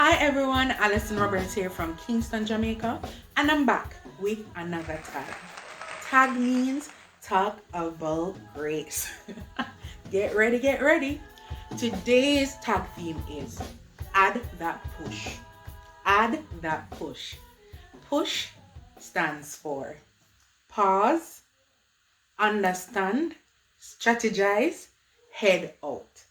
Hi everyone, Alison Roberts here from Kingston, Jamaica, and I'm back with another tag. Tag means talk about grace. Get ready, get ready. Today's tag theme is add that push. Add that push. Push stands for pause, understand, strategize, head out.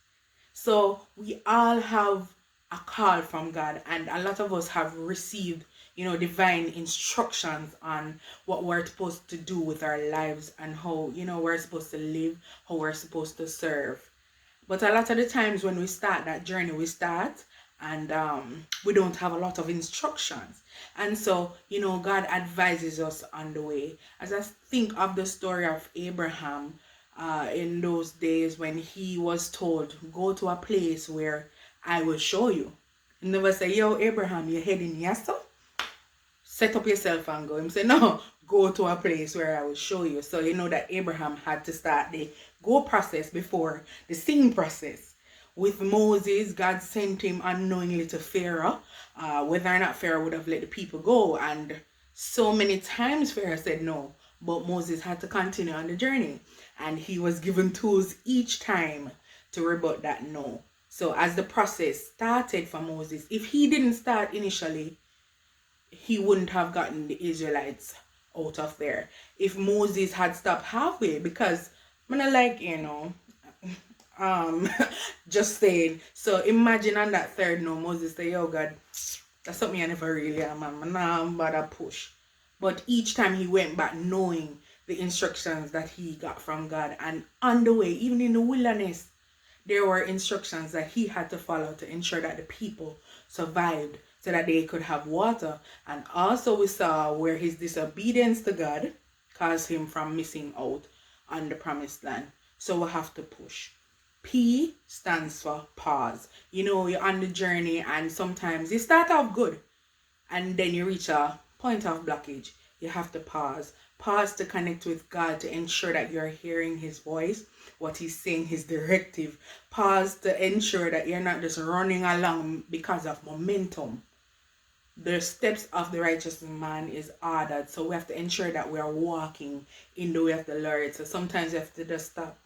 So we all have a call from God, and a lot of us have received, divine instructions on what we're supposed to do with our lives and how, we're supposed to live, how we're supposed to serve. But a lot of the times when we start that journey, we start and we don't have a lot of instructions. And so, God advises us on the way. As I think of the story of Abraham in those days when he was told, go to a place where I will show you. He never say, yo, Abraham, you're heading yes, sir? Set up yourself and go. Him say, no, go to a place where I will show you. So you know that Abraham had to start the go process before the sing process. With Moses, God sent him unknowingly to Pharaoh, whether or not Pharaoh would have let the people go. And so many times Pharaoh said no, but Moses had to continue on the journey. And he was given tools each time to rebut that no. So as the process started for Moses, if he didn't start initially, he wouldn't have gotten the Israelites out of there if Moses had stopped halfway. Because I'm not like, um just saying. So imagine on that third no, Moses say, yo God, that's something I never really am, man. Nah, I'm about to push. But each time he went back knowing the instructions that he got from God, and on the way, even in the wilderness, there were instructions that he had to follow to ensure that the people survived so that they could have water. And also we saw where his disobedience to God caused him from missing out on the promised land. So we have to push. P stands for pause. You're on the journey and sometimes you start off good and then you reach a point of blockage. You have to pause. Pause to connect with God to ensure that you're hearing his voice, what he's saying, his directive. Pause to ensure that you're not just running along because of momentum. The steps of the righteous man is ordered. So we have to ensure that we are walking in the way of the Lord. So sometimes you have to just stop,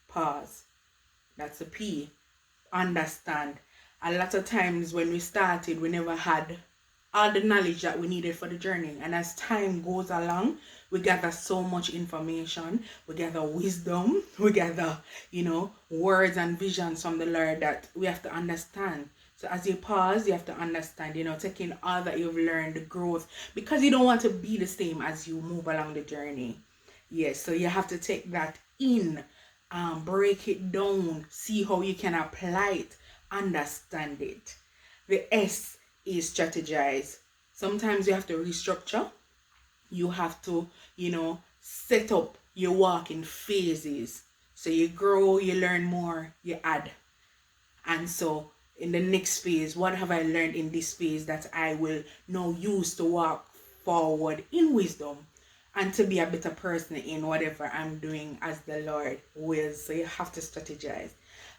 pause. That's a P. Understand. A lot of times when we started, we never had all the knowledge that we needed for the journey. And as time goes along, we gather so much information, we gather wisdom, we gather, words and visions from the Lord that we have to understand. So as you pause, you have to understand, taking all that you've learned, the growth, because you don't want to be the same as you move along the journey. Yes, so you have to take that in, break it down, see how you can apply it, understand it. The S is strategize. Sometimes you have to restructure. You have to, set up your walk in phases. So you grow, you learn more, you add. And so in the next phase, what have I learned in this phase that I will now use to walk forward in wisdom and to be a better person in whatever I'm doing as the Lord wills. So you have to strategize.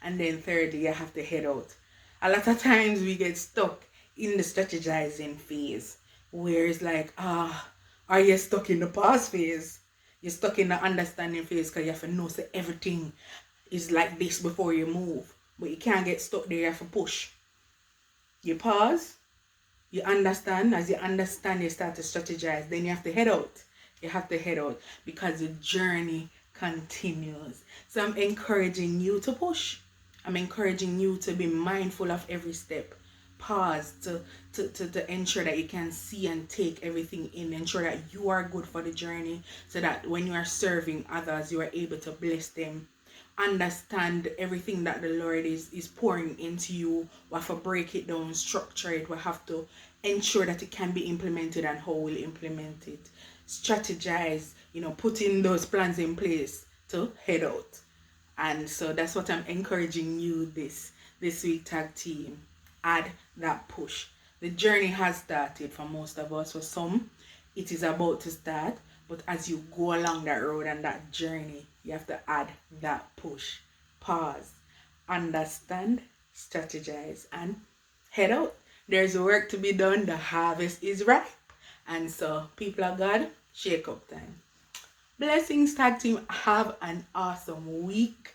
And then thirdly, you have to head out. A lot of times we get stuck in the strategizing phase where it's like, are you stuck in the past phase? You're stuck in the understanding phase because you have to know so everything is like this before you move. But you can't get stuck there, you have to push. You pause, you understand. As you understand, you start to strategize. Then you have to head out. You have to head out because the journey continues. So I'm encouraging you to push. I'm encouraging you to be mindful of every step. Pause to ensure that you can see and take everything in. Ensure that you are good for the journey so that when you are serving others, you are able to bless them. Understand everything that the Lord is pouring into you. We have to break it down, structure it. We have to ensure that it can be implemented and how we'll implement it. Strategize, putting those plans in place to head out. And so that's what I'm encouraging you this week, tag team. Add that push. The journey has started for most of us. For some, it is about to start. But as you go along that road and that journey, you have to add that push. Pause, understand, strategize, and head out. There's work to be done. The harvest is ripe. And so, people of God, shake up time. Blessings, tag team. Have an awesome week.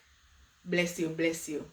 Bless you, bless you.